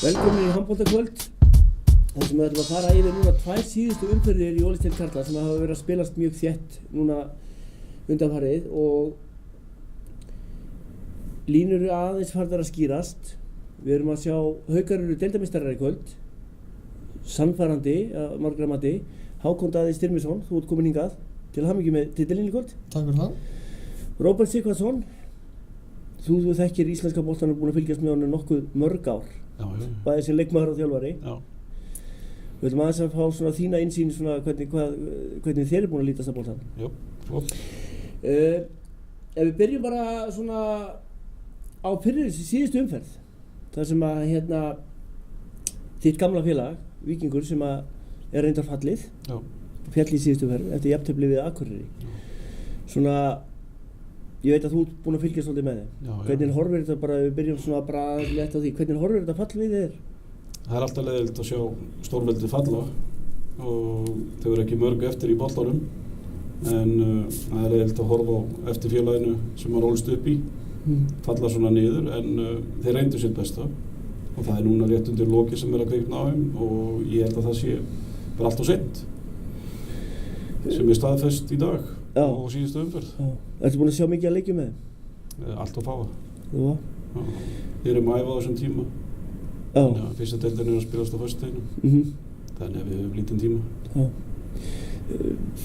Velkomin í handboltakvöld. Það sem við ætlum að fara yfir núna 2 síðustu umferðir í Ólafsdeild karla sem hafa verið að spilast mjög þétt núna undanfarið og línur eru aðeins farnar að skýrast. Við erum að sjá Haukar eru deildarmeistarar í kvöld. Sannfærandi að margra mati. Hákon Daði Styrmisson, þú ert komin hingað. Til hamingju með titilinn í kvöld. Takk fyrir það. Róbert Sighvatsson, þú þekkir íslenska boltann og búin að fylgjast með honum nokkuð mörg ár. Já. Bæði sem leikmaður og þjálfari. Já. Við ætlum aðeins að fá svona þína innsýn svona hvernig þér búin að lítast að boltann. Jú, flott. Ef við byrjum bara svona á síðustu umferð. Það sem að þitt gamla félag, Víkingur, sem að er reyndar fallið. Já. Fjall í síðustu umferð eftir jafntefli við Akureyri. Svona, ég veit að þú ert búin að fylgjast svolítið með þeim. Já. Hvernig horfir þetta bara, við byrjum svona bara létt á því, hvernig horfir þetta fall við þér? Það er alltaf leiðilegt að sjá stórveldi falla og þau eru ekki mörg eftir í boltanum en það er leiðilegt að horfa á eftir félaginu sem maður ólst upp í falla svona niður en þeir reyndu sitt besta og það er núna rétt undir loki sem er að kvikna á þeim og ég held að það sé bara allt og seint sem er staðfest í dag og síðustu umferð. Ertu búin að sjá mikið að leikja með þeim? Allt og fáa. Já. Við erum að æfa á þessum tíma. Þannig að fyrsta deildin er að spilast á föstudeginum. Þannig að við höfum lítinn tíma.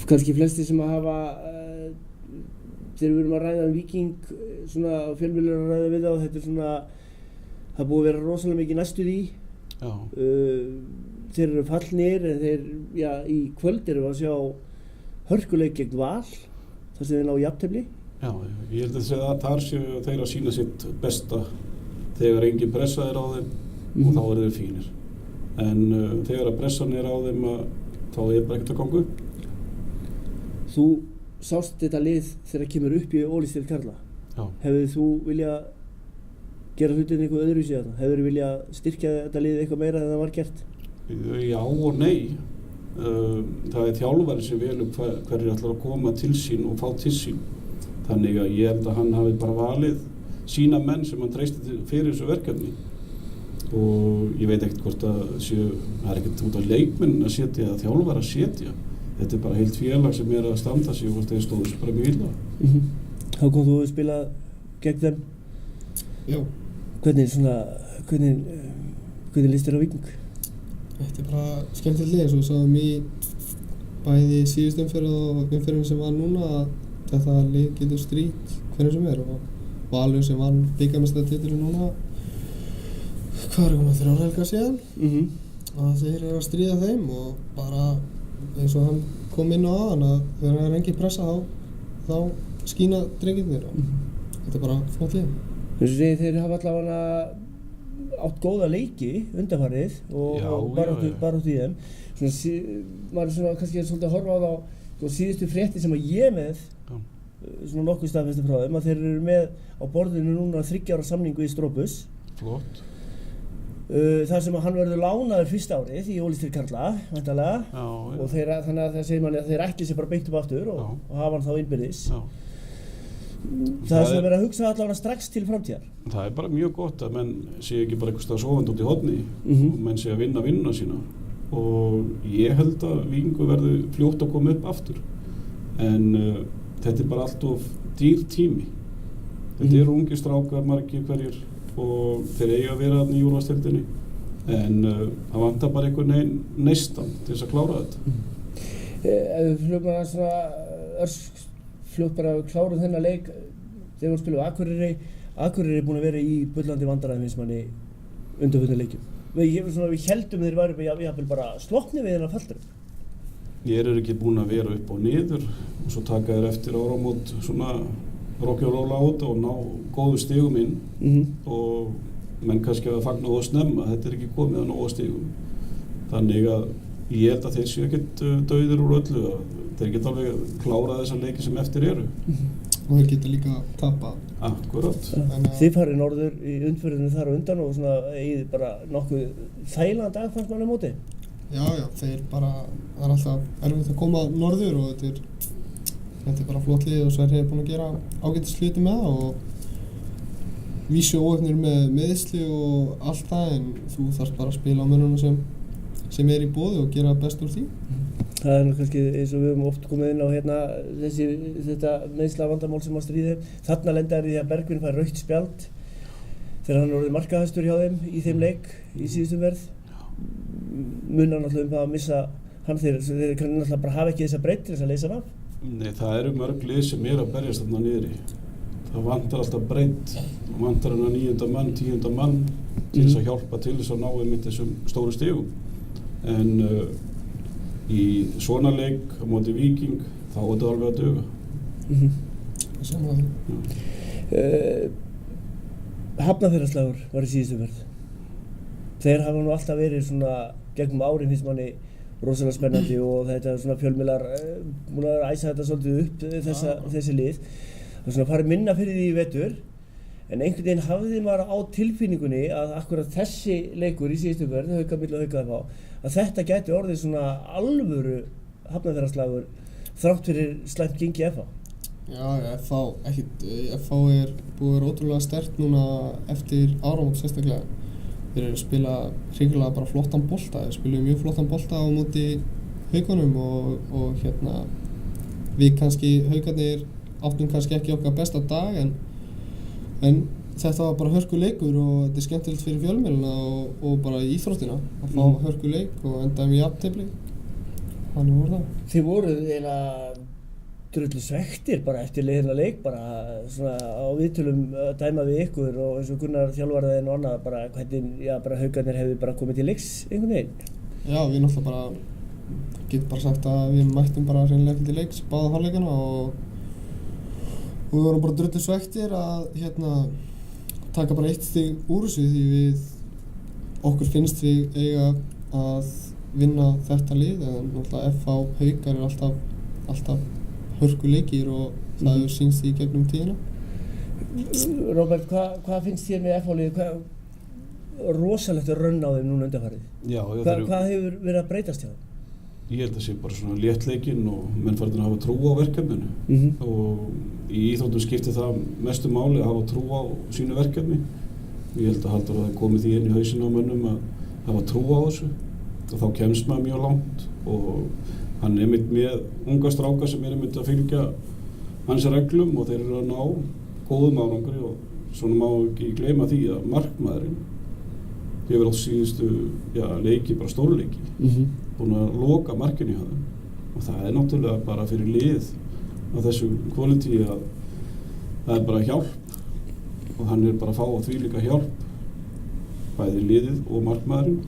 Kannski flestir sem að hafa þegar við erum að ræða Víking svona fjölmiðlar að ræða við þá þetta er svona það búið að vera rosalega mikið næstuð í. Já. Þeir eru fallnir en þeir í kvöld erum við að sjá hörkuleik gegn Val þar sem þeir ná jafntefli. Já, ég held að segja að þar séu þeir að sýna sitt besta þegar engin pressa er á þeim og þá eru þeir fínir. En þegar að pressan er á þeim þá er bara ekkert að ganga upp. Þú sást þetta lið þegar kemur upp í Ólafsdeild karla. Já. Hefðir þú viljað gera hlutin eitthvað öðruvísi þarna? Hefðir þú viljað styrkja þetta lið eitthvað meira en það var gert? Já og nei. Það er þjálfari sem velur hverjir ætlar að koma til sín og fá til sín. Þannig að ég held að hann hafi bara valið sína menn sem hann treysti fyrir þessu verkefni. Og ég veit ekkert hvort það er ekkert út af leikmenn að setja eða þjálfari að setja. Þetta er bara heilt félag sem er að standa sig og þeir stóðu sig bara mjög illa. Hákon, þú hefur spilað gegn þeim? Já. Hvernig líst þér á Víking? Þetta er bara skemmtilegt lið eins og við sáum í bæði síðust umferð og umferðin sem var núna að þetta lið getur strítt hvernig sem er og Valur sem vann bikarmeistaratitilinn núna hvað er komið 3 helgar síðan að þeir eru að stríða þeim og bara eins og hann kom inn á aðan að þegar það er engin pressa þá skína drengirnir og þetta er bara flott lið. Þú segir þeir hafa allavega átt góða leiki undanfarið og baráttu í þeim. Maður er svona kannski svolítið að horfa á þá síðustu fréttir sem að ég með svona nokkuð staðfestu frá þeim að þeir eru með á borðinu núna 3 ára samningu í Stróbus. Flott. Þar sem að hann verður lánaður fyrsta árið í Ólafsdeild karla, væntanlega. Og þannig að það segir manni að þeir ætli sér bara beint upp aftur og hafa hann þá innbyrðis. Það er svona verið að hugsa allavega strax til framtíðar. Það er bara mjög gott að menn sé ekki bara eitthvað sofandi út í horni og menn sé að vinna vinnuna sína og ég held að Víkingur verður fljótt að koma upp aftur en þetta er bara allt of dýr tími. Þetta eru ungir strákar margir hverjir og þeir eiga að vera þarna í úrvalsdeildinni en það vantar bara einhvern veginn neistan til þess að klára þetta. Ef við fljóðum að svona fljótt bara að klára þennan leik þegar við spilum Akureyri er búin að vera í bullandi vandræðum eins manni undanförnum leikjum. Við héldum þeir væru jafnvel bara slokkni við þennan fallur. Ég er ekki búin að vera upp og niður og svo taka þeir eftir áramót svona rokki og róla át og ná góðu stigum inn og menn kannski að fagna og snemma, þetta er ekki komið að nóga stigum. Þannig að ég held að þeir séu ekkert dauðir úr öllu, þeir geta alveg klárað þessa leiki sem eftir eru. Og þeir geta líka tapað. Akkurat. Þið farið norður í umferðinu þar og undan og svona eigið bara nokkuð þægilegan dag fannst manni móti? Já, þeir bara, það er alltaf erfitt að koma norður og þetta er bara flott lið og Sverrir er búinn að gera ágætis hluti með það og vísu óöfnir með meðsli og allt það, en þú þarft bara að spila á mönnunum sem í boði og gera best úr því. Það nú kannski eins og við höfum oft komið inn á hérna þetta meiðsla vandamál sem að stríði. Þarna lendaði því að Bergvin fær rautt spjald þegar hann orðið markahæstur hjá þeim í þeim leik í síðustu umferð. Munar náttúrulega það að missa hann þeir kann náttúrulega bara hafa ekki þessa breidd til þess að leysa hann af. Nei, það eru mörg lið sem að berjast þarna niðri. Það vantar alltaf breidd, það vantar hann að 9. mann, 10. mann til þess að hjálpa til þess að ná einmitt þessum stóru stigum. En í svona leik á móti Víking þá er þetta alveg að duga. Samanlega. Hafnarfjarðarslagur var í síðustu umferð. Þeir hafa nú alltaf verið svona gegnum árin finnst manni rosalega spennandi og þetta svona fjölmiðlar búin að æsa þetta svolítið upp þessi lið. Það er svona farið minna fyrir því í vetur en einhvern veginn hafði maður á tilfinningunni að akkurat þessi leikur í síðustu umferð, Hauka Mill og Hauka FH, að þetta gæti orðið svona alvöru Hafnarfjarðarslagur þrátt fyrir slæmt gengi FH. Já, FH er búið að vera ótrúlega sterkt núna eftir áramót sérstaklega. Þeir eru að spila hringilega bara flottan bolta, þeir spiluðu mjög flottan bolta á móti Haukunum og hérna við kannski, Haukarnir áttum kannski ekki okkar besta dag en þetta var bara hörkuleikur og þetta er skemmtilegt fyrir fjölmiðluna og bara í íþróttina að fá hörkuleik og endaði með jafntefli. Þannig voru það. Þið voruð eiginlega drullu svektir bara eftir liðina leik, bara svona á viðtölum að dæma við ykkur og eins og Gunnar þjálfaraðinn og annað bara hvernig, bara Haukarnir hefðu bara komið til leiks einhvern veginn. Já, við náttúrulega bara getum bara sagt að við mættum bara hreinlega ekki til leiks báða hálfleikana og við vorum bara drullu svektir að taka bara 1 stig úr þessu því okkur finnst við eiga að vinna þetta lið en náttúrulega FH Haukar er alltaf hörkuleikir og það hefur sýnst í gegnum tíðina. Róbert, hvað finnst þér með FH-liðið? Rosalegt raun á þeim núna undanfarið. Já, hvað hefur verið að breytast hjá þeim? Ég held að sé bara svona léttleikinn og menn farin að hafa trú á verkefninu og í íþróttum skiptir það mestu máli að hafa trú á sínu verkefni. Ég held að Halldór hafi komið því inn í hausinn á mönnum að hafa trú á þessu og þá kemst maður mjög langt og hann er einmitt með unga stráka sem er einmitt að fylgja hans reglum og þeir eru að ná góðum árangri og svona má ekki gleyma því að markmaðurinn hefur á síðustu leiki, bara stórleiki, búin að loka markinu hjá þeim og það er náttúrulega bara fyrir lið á þessu quality að það er bara hjálp og hann er bara að fá því líka hjálp bæði liðið og markmaðurinn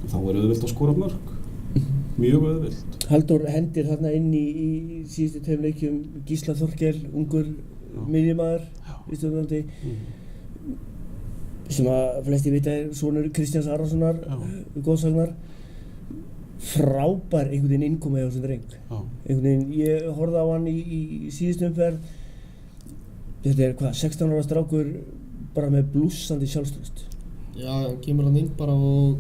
og þá er auðvelt að skora mörk. Mjög auðvelt. Halldór hendir þarna inn í síðustu 2 leikjum Gísla Þorkel, ungur miðjumaður í Stjórnandi sem að flesti vita er sonur Kristjáns Arasonar, góðsagnar. Frábær einhvern veginn innkomið á þessum dreng. Einhvern veginn, ég horfði á hann í síðustu umferð. Þetta er 16 ára strákur bara með blússandi sjálfstraust. Já, hann kemur hann inn bara og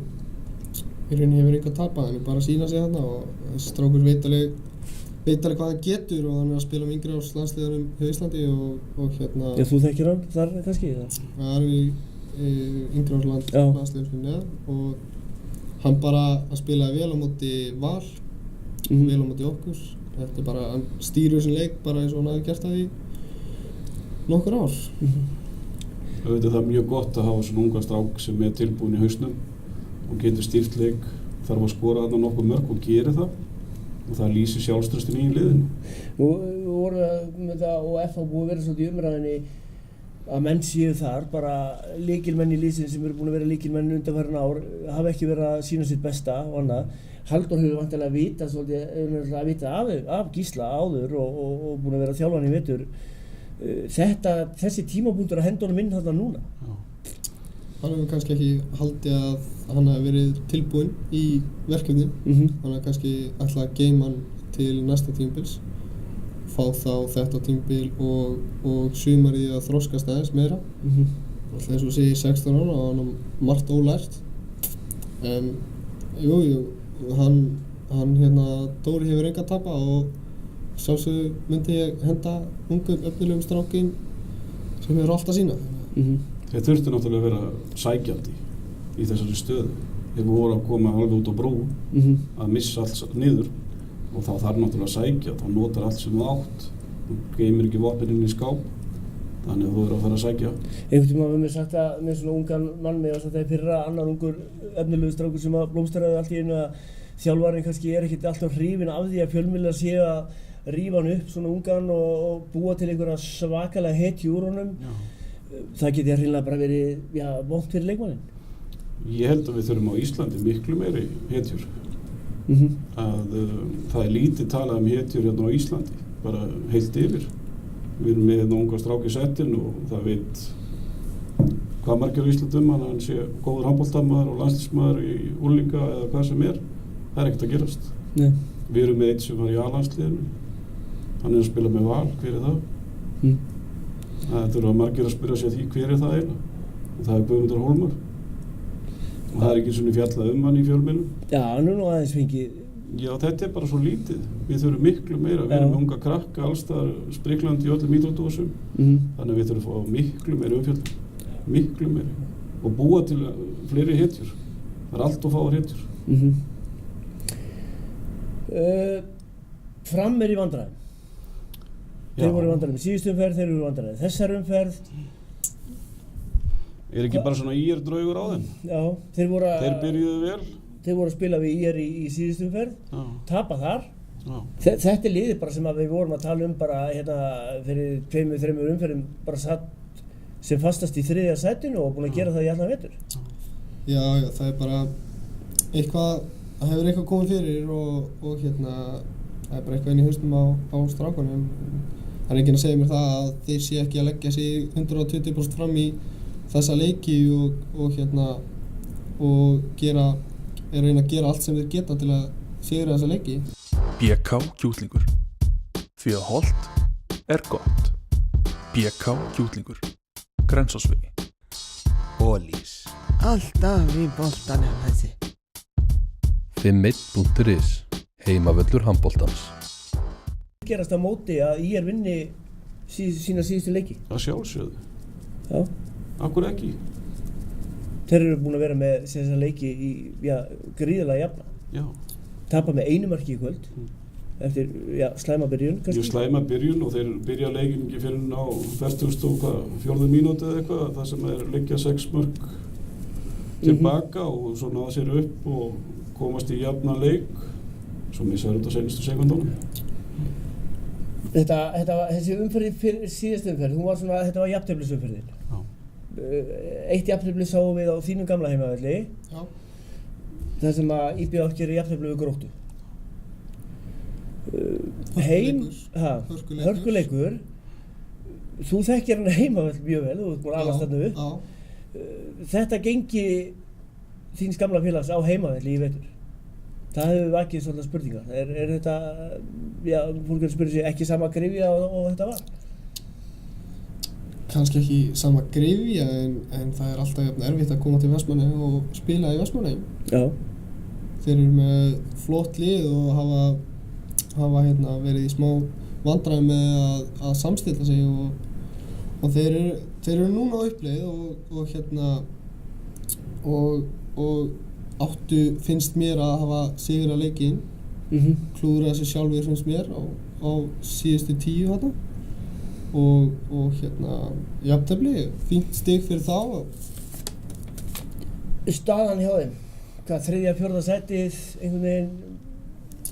í rauninni hefur eitthvað tapað, hann er bara að sýna sig þarna og þessi strákur veit alveg hvað hann getur og hann er að spila með yngri árs landsliðunum hjá Íslandi og hérna... Já, þú þekkir hann þar kannski? Það er í yngri árs landsliðunum fyrir neðan og hann bara að spilaði vel á móti Val, vel á móti okkur. Þetta er bara, hann stýrir þessum leik bara eins og hann hafi gert það í nokkur ár. Það er mjög gott að hafa svona unga strák sem er tilbúin í hausnum og getur stýrt leik, þarf að skora þarna nokkuð mörk og gerir það og það lýsir sjálfstraustinu í liðinu. Nú vorum við með það og FH búið að vera svolítið í umræðinni að menn séu þar, bara lykilmenn í liðsins sem eru búin að vera lykilmenn undanfarin ár hafa ekki verið að sýna sitt besta og annað. Halldór hefur vantilega að vita af Gísla áður og búin að vera þjálfan í vetur. Þessi tímapunktur að henda honum inn þarna núna. Já. Hann hefur kannski ekki haldið að hann hafi verið tilbúinn í verkefni. Hann hefur kannski ætlað að geyma hann til næsta tímabils, fá þá þetta tímabil og sumarið að þroskast aðeins meira. Alltaf eins og segir 16 ára og hann har margt ólært. En hann Dóri hefur enga að tapa og sjálfsögðu myndi ég henda ungum öfnilegum strákinn sem hefur allt að sýna. þeir þurftu náttúrulega að vera sækjandi í þessari stöðu. Þeir voru að koma alveg út á brú að missa allt niður og þá þarf náttúrulega að sækja, þá notar allt sem það átt og geymir ekki vopnin inn í skáp, þannig að þú verður að fara að sækja. Einhvern tíma hafði mér sagt að með svona ungan mann mig og sagt að fyrra annar ungur efnilegur strákur sem að blómstraði allt í einu að þjálfarinn kannski ekkert alltaf hrifinn af því að fjölmiðlar séu að rífa hann upp svona ungan og búa til einhverja svakalega hetju úr honum. Það geti hreinlega bara verið vont fyrir leikmanninn. Ég held að við þurfum á Íslandi miklu meiri hetjur. Að það lítið talað hetjur hérna á Íslandi, bara heilt yfir. Við erum með hérna unga strák í settin og það veit hvað margir á Íslandi hann sé góður handboltamaður og landsliðsmaður í unglinga eða hvað sem er. Það ekkert að gerast. Nei. Við erum með einn sem var í A-landsliðinu. Hann að spila með Val, hver það? Það þurfa margir að spyrja sig því hver það eiginlega. Og það Guðmundur Hólmar. Og það ekki svona fjallað hann í fjölmiðlum. Já, hann nú aðeins fengið. Já, þetta bara svo lítið. Við þurfum miklu meira. Við erum með unga krakka allstaðar spriklandi í öllum íþróttahúsum. Þannig að við þurfum að fá miklu meira umfjöllun. Miklu meira. Og búa til fleiri hetjur. Það allt of fáar hetjur. Fram í vandræðum. Þeir voru í vandræðum. Síðustu umferð, þeir eru í vandræðum. Þessar umferð ekki bara svona IR draugur á þeim? Já, þeir byrjuðu vel. Þeir voru að spila við IR í síðustu umferð, tapa þar. Þetta liðið bara sem að við vorum að tala bara hérna fyrir 2-3 umferðum bara satt sem fastast í 3. sætinu og búin að gera það í allan vetur. Já, það bara eitthvað, það hefur eitthvað komið fyrir og hérna það bara eitthvað inn í hausnum á strákunum. Það enginn að segja mér það að þeir sé ekki að leggja sig 120% fram í þessa leiki og hérna og reyna að gera allt sem þeir geta til að sigra þessa leiki. BK Kjúklingur. Því að hollt gott. BK Kjúklingur. Grensásvegi. Ólís. Alltaf í boltanum þessi. 51.is. Heimavöllur handboltans. Gerast á móti að IR vinni sína síðustu leiki. Það sjálfsögðu. Já. Akkur ekki. Þeir eru búin að vera með þessa leiki í gríðarlega jafna. Já. Tapa með 1 marki í kvöld. Eftir slæma byrjun kannski. Slæma byrjun og þeir byrja leikin ekki fyrir á 44. mínútu eða eitthvað. Það sem leggja 6 mörk tilbaka og svo náða sér upp og komast í jafna leik. Svo missa þetta á seinustu sekundunum. Þessi umferð fyrir síðustu umferð, þetta var jafnteflisumferðin. Eitt jafntefli sáum við á þínum gamla heimavelli. Já. Það sem að IBF gerir jafntefli við Gróttu. Hörkuleikur. Þú þekkir hann heimavell mjög vel, þú ert búin að alast þarna upp. Þetta gengi þíns gamla félags á heimavelli í vetur. Það hefur vakið svolítið spurningar. Þetta, fólk spyrir sig ekki sama gryfja og þetta var? Kannski ekki sama gryfja en það alltaf jafn erfitt að koma til Vestmannaeyja og spila í Vestmannaeyjum. Já. Þeir eru með flott lið og hafa verið í smá vandræðum með að samstilla sig og þeir eru núna á uppleið og áttu finnst mér að hafa sigra leikinn. Klúðra þessu sjálfur finnst mér á síðustu 10 þarna. Og jafntefli, fínt stig fyrir þá. Staðan hjá þeim, hvað 3. og 4. sætið einhvern veginn,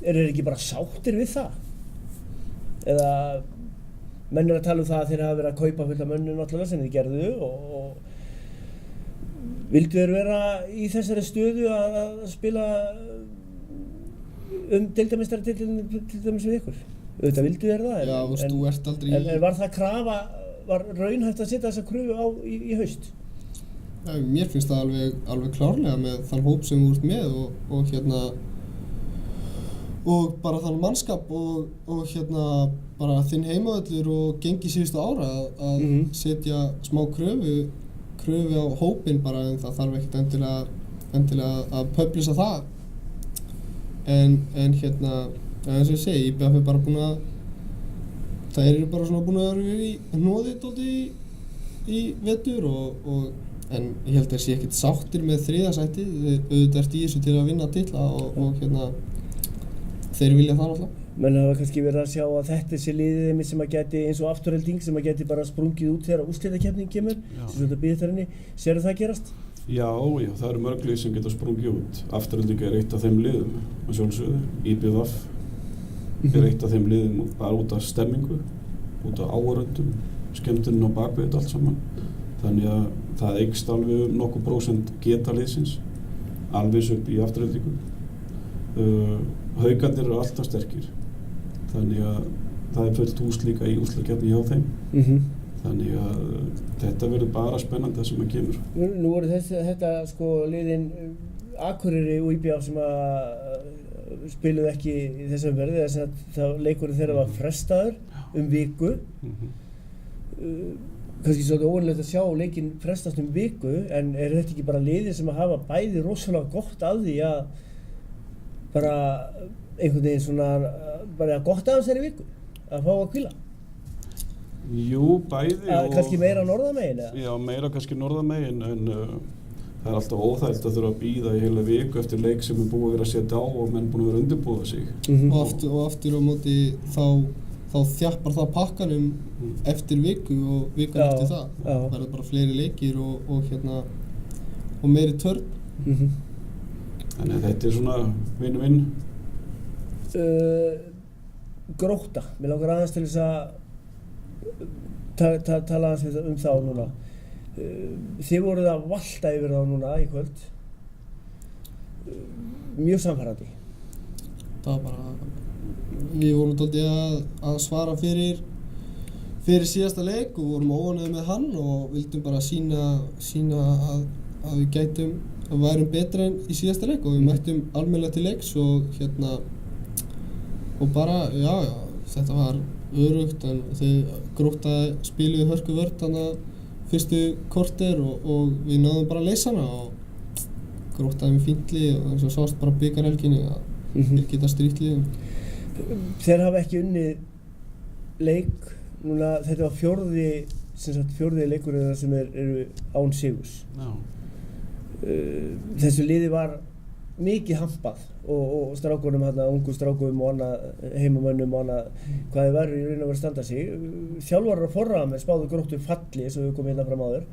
eru þeir ekki bara sáttir við það? Eða menn að tala það að þeir hafa verið að kaupa fullt af mönnum náttúrulega sem þeir gerðu og vildu þeir vera í þessari stöðu að spila deildarmeistaratitilinn til dæmis við ykkur? Auðvitað vildu þeir það, já, þú ert aldrei en var það krafa, var raunhæft að setja þessa kröfu á í haust? Ja, mér finnst það alveg klárlega með þann hóp sem þú ert með og bara þann mannskap og bara þinn heimavöllur og gengi síðustu ára að setja smá kröfu á hópinn bara en það þarf ekkert endilega að publisa það en eins og ég segi, IBF bara búin að það eru bara svona búin að vera í hnoði dálítið í vetur en ég held að sé ekkert sáttir með 3. sæti, auðvitað ert í þessu til að vinna titla og þeir vilja það náttúrulega. Menn hafa kannski verið að sjá að þetta sé liðið sem að geti eins og Afturelding sem að geti bara sprungið út þegar úrslitakeppnin kemur, sem svolítið að bíða eftir henni. Sérðu það gerast? Já, það eru mörg lið sem geta sprungið út. Afturelding eitt af þeim liðum, að sjálfsögðu. IBVF eitt af þeim liðum bara út af stemmingu, út af áhorfendum, skemmtunin á bakvið þetta allt saman. Þannig að það eykst alveg nokkuð prósent geta liðsins, alveg upp í Aftureldingu. Haukarnir eru alltaf sterkir. Þannig að það fullt hús líka í úrslitakeppni hjá þeim. Þannig að þetta verður bara spennandi það sem að kemur. Nú voru þetta sko liðin Akureyri og IBVF sem að spiluðu ekki í þessum verði þess að það leikurinn þeirra var frestaður viku. Kannski svolítið óvanlegt að sjá leikinn frestast viku, en er þetta ekki bara liðin sem að hafa bæði rosalega gott að því að bara einhvern veginn svona bara gott af þessari viku að fá að hvíla? Jú, bæði og... Kannski meira norðamegin eða? Já, meira kannski norðamegin, en það er alltaf óþægilegt að þurfa að bíða í heila viku eftir leik sem búið að vera að setja á og menn búin að vera að undirbúa sig. Og aftur á móti þá þjappar það pakkanum eftir viku og vikan eftir það. Það verður bara fleiri leikir og meiri törn. Þannig að þetta er svona vinn-vinn. Grótta, mér langar aðeins til þess að tala aðeins þá núna. Þið voruð að valta yfir þá núna í kvöld. Mjög sannfærandi. Það var bara, við vorum dálítið að svara fyrir síðasta leik og vorum óánægðir með hann og vildum bara sýna að við gætum að værum betra en í síðasta leik og við mættum almennilega til leiks og bara, já, þetta var örugt en þeir Grótta spiluðu hörku vörn þarna fyrstu korter og við náðum bara að leysa hana og Grótta með fínt lið og eins og sást bara bikarhelginni að þeir geta strítt liðum. Þeir hafa ekki unnið leik núna, þetta var fjórði leikurinn sem eru án sigurs. Já. Þessu liði var mikið hampað og strákunum ungu strákum og annað heimamönnum og annað hvað þið verður í raun og veru að standa sig. Þjálfarar og forráðamenn spáðu Gróttu falli eins og við komum hérna fram áður.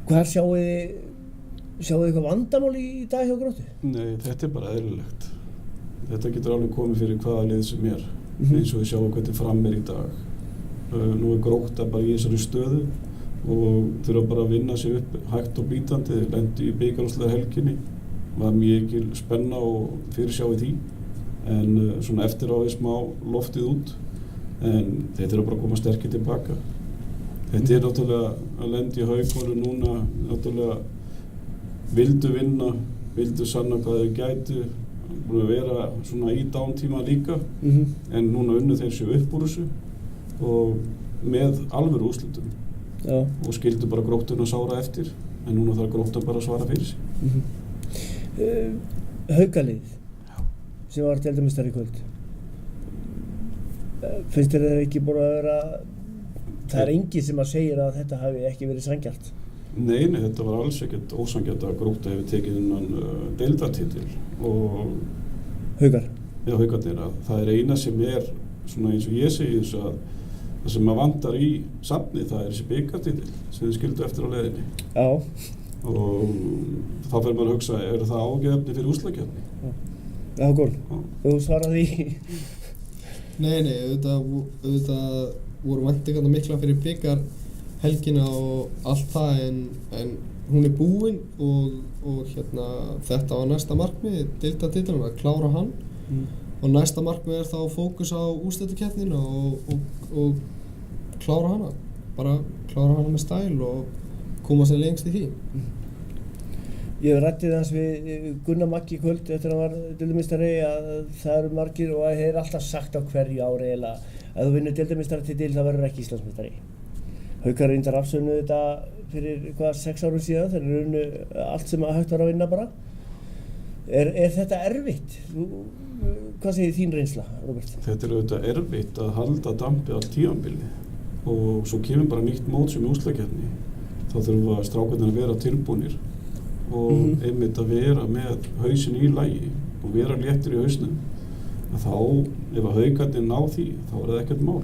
Hvað sjáu þið eitthvað vandamál í dag hjá Gróttu? Nei, þetta er bara eðlilegt. Þetta getur alveg komið fyrir hvaða lið sem er, eins og við sjáum hvernig Fram í dag. Nú er Grótta bara í þessari stöðu og þurfa bara að vinna sig upp hægt og bítandi. Þeir lentu í bikarúrslitahelginni, var mikil spenna og fyrirsjá í því, en svona eftir á smá loftið út, en þeir þurfa bara að koma sterkir tilbaka. Þetta er náttúrulega að lenda í Haukunum núna, náttúrulega vildu vinna, vildu sanna hvað þeir gætu, búin að vera svona í dántíma líka, en núna unnu þeir sig upp úr þessu og með alvöru úrslitum. Já. Og skildu bara Gróttuna sára eftir, en núna þarf Grótta bara að svara fyrir sig. Haukalið sem var deildarmeistari í kvöld. Finnst þér þeir ekki búin að vera, það er enginn sem að segja að þetta hafi ekki verið sanngjarnt? Nei, þetta var alls ekkert ósanngjarnt að Grótta hefur tekið innan deildartitil og Haukar? Já, Haukarnir, það er eina sem er svona eins og ég segi þess að það sem maður vantar í safni, það er þessi bikartitil sem þið skildu eftir á leiðinni. Já. Og þá fer maður að hugsa, er það ágefni fyrir úrslitakeppni? Já, góð. Þú svaraði því. Nei, auðvitað voru væntingarnar mikla fyrir bikarhelgina og allt það en hún er búin og þetta var næsta markmið, deildartitilinn, að klára hann. Og næsta markmið er þá fókus á úrslitakeppnina og klára hana, bara klára hana með stæl og koma sér lengst í því. Ég ræddi þess við Gunnar Maggi í kvöld eftir að hann var deildarmeistari að það eru margir og það er alltaf sagt á hverju ári að þú vinnur deildarmeistaratitil þá verður ekki Íslandsmeistari. Haukar reyndar afsögnuðu þetta fyrir 6 árum síðan, þeir eru unnu allt sem hægt var að vinna bara. Er þetta erfitt? Hvað segir þín reynsla, Róbert? Þetta er auðvitað erfitt að halda dampi allt tímabilið og svo kemur bara nýtt mót sem úrslitakeppni. Þá þurfa strákarnir að vera tilbúnir og einmitt að vera með hausinn í lagi og vera léttir í hausnum. Þá, ef að haukarnir ná því, þá það ekkert mál.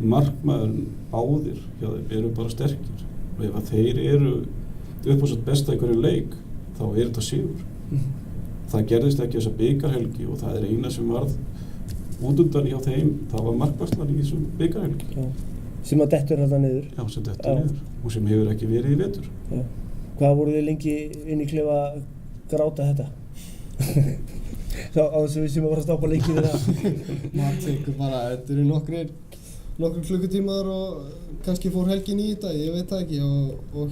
Markmaðurinn báðir hjá þeim eru bara sterkir og ef að þeir eru upp á sitt besta í hverju leik, þá þetta sigur. Það gerðist ekki þessa bikarhelgi og það eina sem varð útundan hjá þeim, það var markvarslan í þessum bikarhelgi. Já. Sem að dettur þetta niður. Já, sem dettur niður og sem hefur ekki verið í vetur. Já. Hvað voru þið lengi inn í klefa að gráta þetta? Þá á þess að við sem að fara að stoppa leikið við það. Maður tekur bara, þetta eru nokkur klukkutímar og kannski fór helgin í þetta, ég veit það ekki og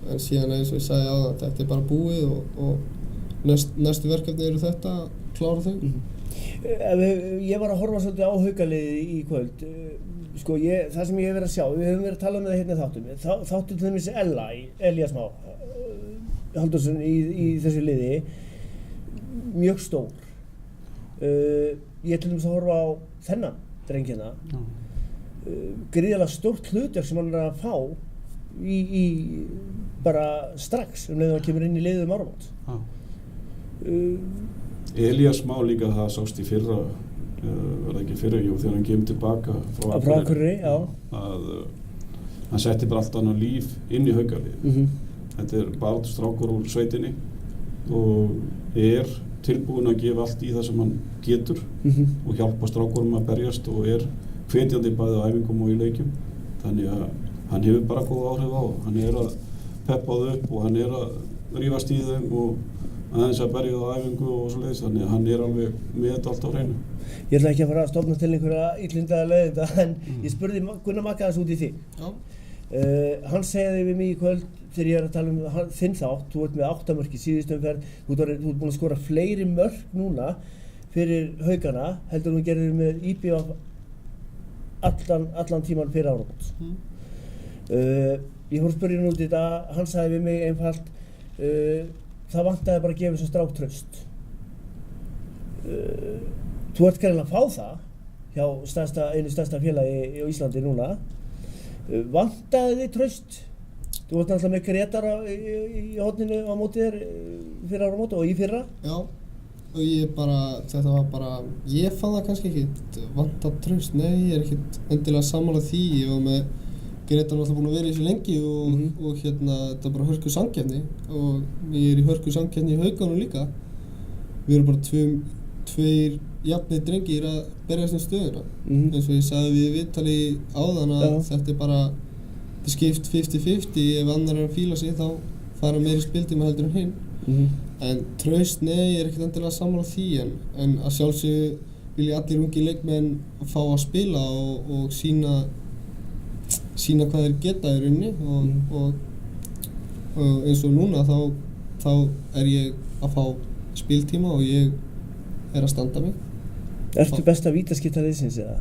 en síðan eins og ég sagði áðan, þetta bara búið og næstu verkefni eru þetta, klára þau. Ég var að horfa svolítið á Haukaliðið í kvöld. Sko, það sem ég hef verið að sjá, við höfum verið að tala um það hérna í þáttum. Þáttum til dæmis Elías Már Halldórsson í þessu liði, mjög stór. Ég til dæmis að horfa á þennan drengina. Gríðarlega stórt hlutverk sem hann að fá í bara strax leiðum hann kemur inn í liðið áramót. Elías Már líka það sást í fyrra, var það ekki fyrra, þegar hann kemur tilbaka frá Akureyri, já. Að hann setti bara allt annað líf inn í Haukaliðið. Þetta baráttu strákur úr sveitinni og tilbúinn að gefa allt í það sem hann getur og hjálpa strákurum að berjast og hvetjandi bæði á æfingum og í leikjum. Þannig að hann hefur bara góð áhrif á. Hann að peppa það upp og hann að rífast í þeim og aðeins að berja það á æfingu og svoleiðis. Þannig að hann alveg með þetta allt á hreinu. Ég ætla ekki að fara að stofna til einhverja illindaða leiðinda en ég spurði Gunnar Magga aðeins út í þig. Hann segði við mig í kvöld þegar ég að tala um þinn þátt, þú ert með 8 mörk í síðustu umferð, þú ert búinn að skora fleiri mörk núna fyrir Haukana heldur þú gerðir með IBF allan tíman fyrir áramót. Ég fór að spyrja út í þetta, hann sagði við mig einfalt, það vantaði bara að gefa þessum strák traust. Þú ert greinilega að fá það hjá einu stærsta félagi á Íslandi núna. Vantaði þið traust? Þú ert náttúrulega með Gretar í horninu á móti þér fyrir áramót og í fyrra? Já. Og þetta var bara, ég fann það kannski ekkert vantað traust, nei, ég ekkert endilega sammála því, ég var með Gretar náttúrulega búinn að vera í þessu lengi og þetta bara hörku samkeppni og ég í hörku samkeppni í Haukunum líka. Við erum bara tveir jafnir drengir að berjast stöðuna. Eins og ég sagði við viðtali áðan að þetta bara skipt 50-50, ef annar að fíla sig þá fara meiri spiltíma heldur en hinn. En traust, nei, ég ekkert endilega sammála því en að sjálfsögðu vilja allir ungi leikmenn fá að spila og sýna hvað þeir geta í rauninni og eins og núna þá ég að fá spiltíma og ég að standa mig. Ertu besta vítaskipta liðsins eða?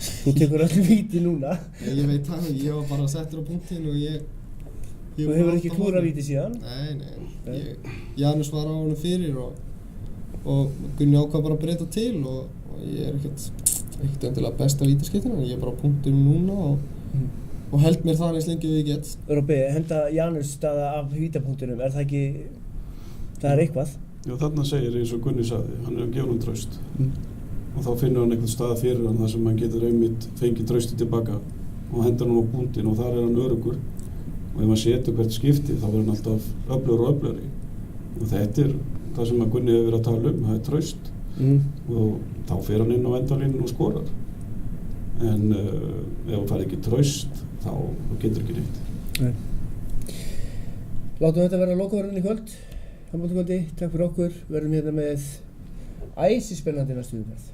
Þú tekur öll víti núna. Ég veit það, ég var bara settur á punktinn og Þú hefur ekki klúrað víti síðan? Nei. Janus var á honum fyrir og Gunni ákvað bara að breyta til og ég ekkert endilega besta vítaskiptina en ég bara á punktinum núna og held mér það eins lengi við ég get. Robbi, henda Janus staða af vítapunktinum, það ekki, það eitthvað? Já, þarna segir eins og Gunni sagði, hann að gefa hann traust og þá finnur hann einhvern stað fyrir hann þar sem hann getur einmitt fengið trausti tilbaka og hendur hann á punktinn og þar hann öruggur. Og ef maður setur hvert skipti þá verður hann alltaf öflugri og öflugri. Og þetta það sem að Gunni hefur verið að tala um, það traust. Og þá fer hann inn á endalínuna og skorar. En ef hann fær ekki traust, þá getur ekki neitt. Nei. Látum þetta vera lokaverðin í kvöld. Handboltakvöldi, takk fyrir okkur. Verðum hérna með æsispennandi næstu umferð.